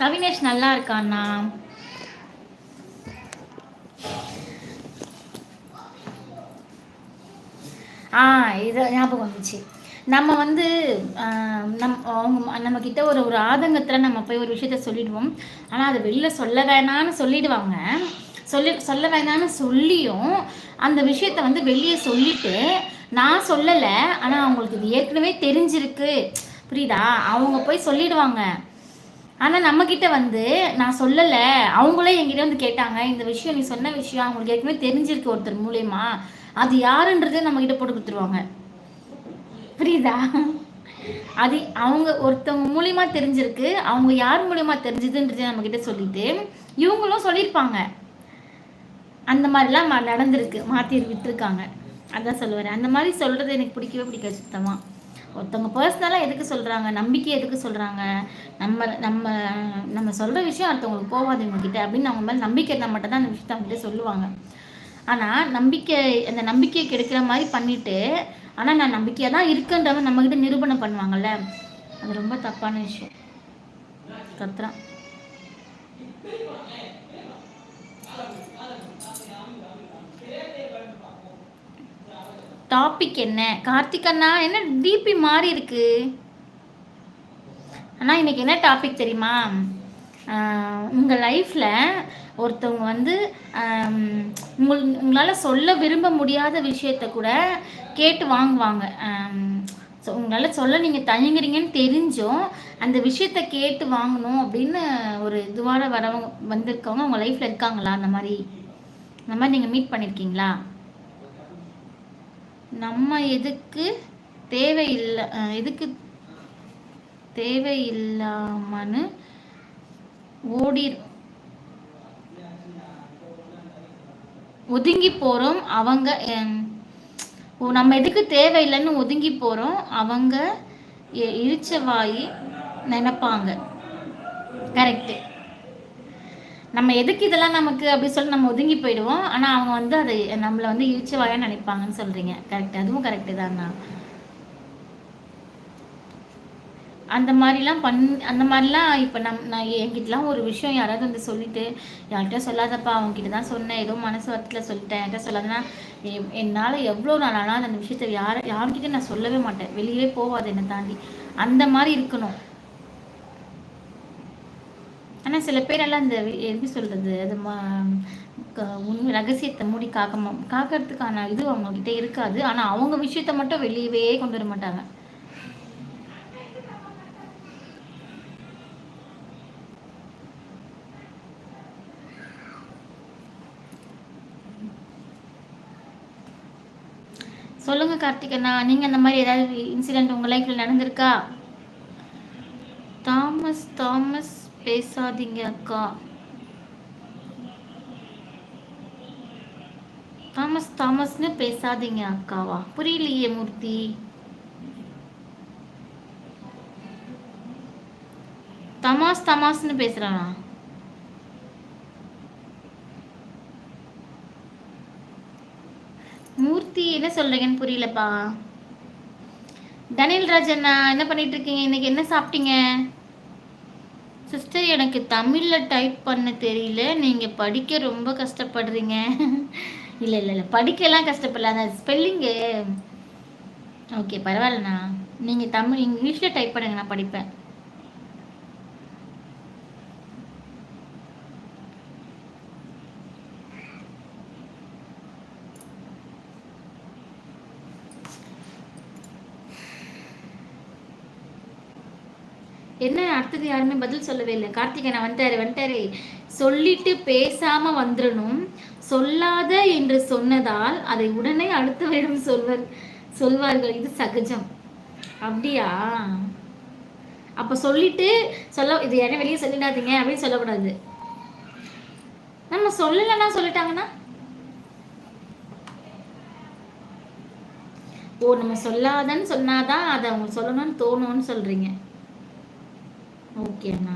கவினேஷ் நல்லா இருக்காண்ணா. இது ஞாபகம் வந்துச்சு. நம்ம வந்து அவங்க நம்மக்கிட்ட ஒரு ஆதங்கத்தில் நம்ம போய் ஒரு விஷயத்த சொல்லிடுவோம். ஆனால் அதை வெளில சொல்ல வேணான்னு சொல்லிடுவாங்க. சொல்ல வேணான்னு சொல்லியும் அந்த விஷயத்த வந்து வெளியே சொல்லிட்டு நான் சொல்லலை, ஆனால் அவங்களுக்கு இது ஏற்கனவே தெரிஞ்சிருக்கு, புரியுதா? அவங்க போய் சொல்லிடுவாங்க. ஆனால் நம்மக்கிட்ட வந்து நான் சொல்லலை, அவங்களே என்கிட்ட வந்து கேட்டாங்க, இந்த விஷயம் நீ சொன்ன விஷயம் அவங்களுக்கு ஏற்கனவே தெரிஞ்சிருக்கு ஒருத்தர் மூலியமா, அது யாருன்றது நம்மக்கிட்ட போட்டு கொடுத்துருவாங்க, புரியுதா? அது அவங்க ஒருத்தவங்க மூலியமா தெரிஞ்சிருக்கு, அவங்க யார் மூலியமா தெரிஞ்சதுன்றது நம்மக்கிட்ட சொல்லிட்டு இவங்களும் சொல்லியிருப்பாங்க. அந்த மாதிரிலாம் நடந்திருக்கு, மாற்றி விட்டுருக்காங்க. அதான் சொல்லுவார். அந்த மாதிரி சொல்கிறது எனக்கு பிடிக்கவே பிடிக்காது சுத்தமாக. ஒருத்தவங்க பர்சனலாக எதுக்கு சொல்கிறாங்க, நம்பிக்கை எதுக்கு சொல்கிறாங்க, நம்ம நம்ம நம்ம சொல்கிற விஷயம் அடுத்தவங்களுக்கு போகாது இவங்ககிட்ட அப்படின்னு அவங்க மேலே நம்பிக்கை இருந்தால் மட்டும் தான் அந்த விஷயத்த அவங்ககிட்ட சொல்லுவாங்க. ஆனால் அந்த நம்பிக்கையை கெடுக்கிற மாதிரி பண்ணிவிட்டு, ஆனால் நான் நம்பிக்கையாக தான் இருக்குன்றவங்க நம்மக்கிட்ட நிரூபணம் பண்ணுவாங்கல்ல, அது ரொம்ப தப்பான விஷயம். கத்துறான். டாபிக் என்ன கார்த்திக் அண்ணா? என்ன டிபி மாறி இருக்கு அண்ணா? இன்னைக்கு என்ன டாபிக் தெரியுமா? உங்கள் லைஃப்பில் ஒருத்தவங்க வந்து உங்களால் சொல்ல விரும்ப முடியாத விஷயத்த கூட கேட்டு வாங்குவாங்க. ஸோ உங்களால் சொல்ல நீங்கள் தயங்குறீங்கன்னு தெரிஞ்சும் அந்த விஷயத்த கேட்டு வாங்கணும் அப்படின்னு ஒரு இதுவாக வந்திருக்கவங்க உங்கள் லைஃப்பில் இருக்காங்களா? அந்த மாதிரி நீங்கள் மீட் பண்ணியிருக்கீங்களா? நம்ம எதுக்கு தேவையில்லாமனு ஒதுங்கி போகிறோம். அவங்க நம்ம எதுக்கு தேவையில்லைன்னு ஒதுங்கி போகிறோம், அவங்க இழிச்சவாயி நினைப்பாங்க. கரெக்டு. நம்ம எதுக்கு இதெல்லாம் நமக்கு அப்படி சொல்லி நம்ம ஒதுங்கி போயிடுவோம், ஆனால் அவங்க வந்து அதை நம்மளை வந்து இழிச்சவாயாக நினைப்பாங்கன்னு சொல்கிறீங்க. கரெக்டு, அதுவும் கரெக்டு தான்ண்ணா. அந்த மாதிரிலாம் அந்த மாதிரிலாம் இப்போ நான் என்கிட்டலாம் ஒரு விஷயம் யாராவது வந்து சொல்லிட்டு, யார்கிட்ட சொல்லாதப்பா, அவங்ககிட்ட தான் சொன்னேன், ஏதோ மனசு வரத்தில் சொல்லிட்டேன், என்கிட்ட சொல்லாதுன்னா என்னால் எவ்வளோ நாளானால் அந்த விஷயத்தை யார்கிட்ட நான் சொல்லவே மாட்டேன், வெளியே போகாது என்னை தாண்டி. அந்த மாதிரி இருக்கணும். ஆனால் சில பேரெல்லாம் இந்த எப்படி சொல்கிறது, அது உண்மை ரகசியத்தை மூடி காக்கிறதுக்கான இது அவங்கக்கிட்ட இருக்காது. ஆனால் அவங்க விஷயத்த மட்டும் வெளியவே கொண்டு வர மாட்டாங்க. சொல்லுங்க கார்த்திகண்ணா, நீங்க அந்த மாதிரி ஏதாவது இன்சிடென்ட் உங்க லைஃப்ல நடந்திருக்கா? தாமஸ் பேசாதீங்க அக்கா. தாமஸ்னு பேசாதீங்க அக்காவா? புரியலையே மூர்த்தி. தமாஸ்னு பேசுறானா? மூர்த்தி என்ன சொல்றீங்கன்னு புரியலப்பா. தனில் ராஜண்ணா என்ன பண்ணிட்டு இருக்கீங்க? இன்னைக்கு என்ன சாப்பிட்டீங்க? சிஸ்டர், எனக்கு தமிழில் டைப் பண்ண தெரியல, நீங்கள் படிக்க ரொம்ப கஷ்டப்படுறீங்க. இல்லை படிக்கலாம் கஷ்டப்படல, அந்த ஸ்பெல்லிங்கு ஓகே பரவாயில்லண்ணா. நீங்கள் இங்கிலீஷில் டைப் பண்ணுங்க, நான் படிப்பேன். என்ன அடுத்தது யாருமே பதில் சொல்லவே இல்லை. கார்த்திகேயன் வந்துட்டாரு. சொல்லிட்டு பேசாம வந்துடணும். சொல்லாத என்று சொன்னதால் அதை உடனே அடுத்தவரிடம் சொல்வார்கள். இது சகஜம். அப்படியா? அப்ப சொல்லிட்டு இது யாரும் வெளியே சொல்லிடாதீங்க அப்படின்னு சொல்லக்கூடாது. நம்ம சொல்லலைன்னா சொல்லிட்டாங்கன்னா, நம்ம சொல்லாதன்னு சொன்னாதான் அதை அவங்க சொல்லணும்னு தோணும்னு சொல்றீங்க. ஓகே அண்ணா.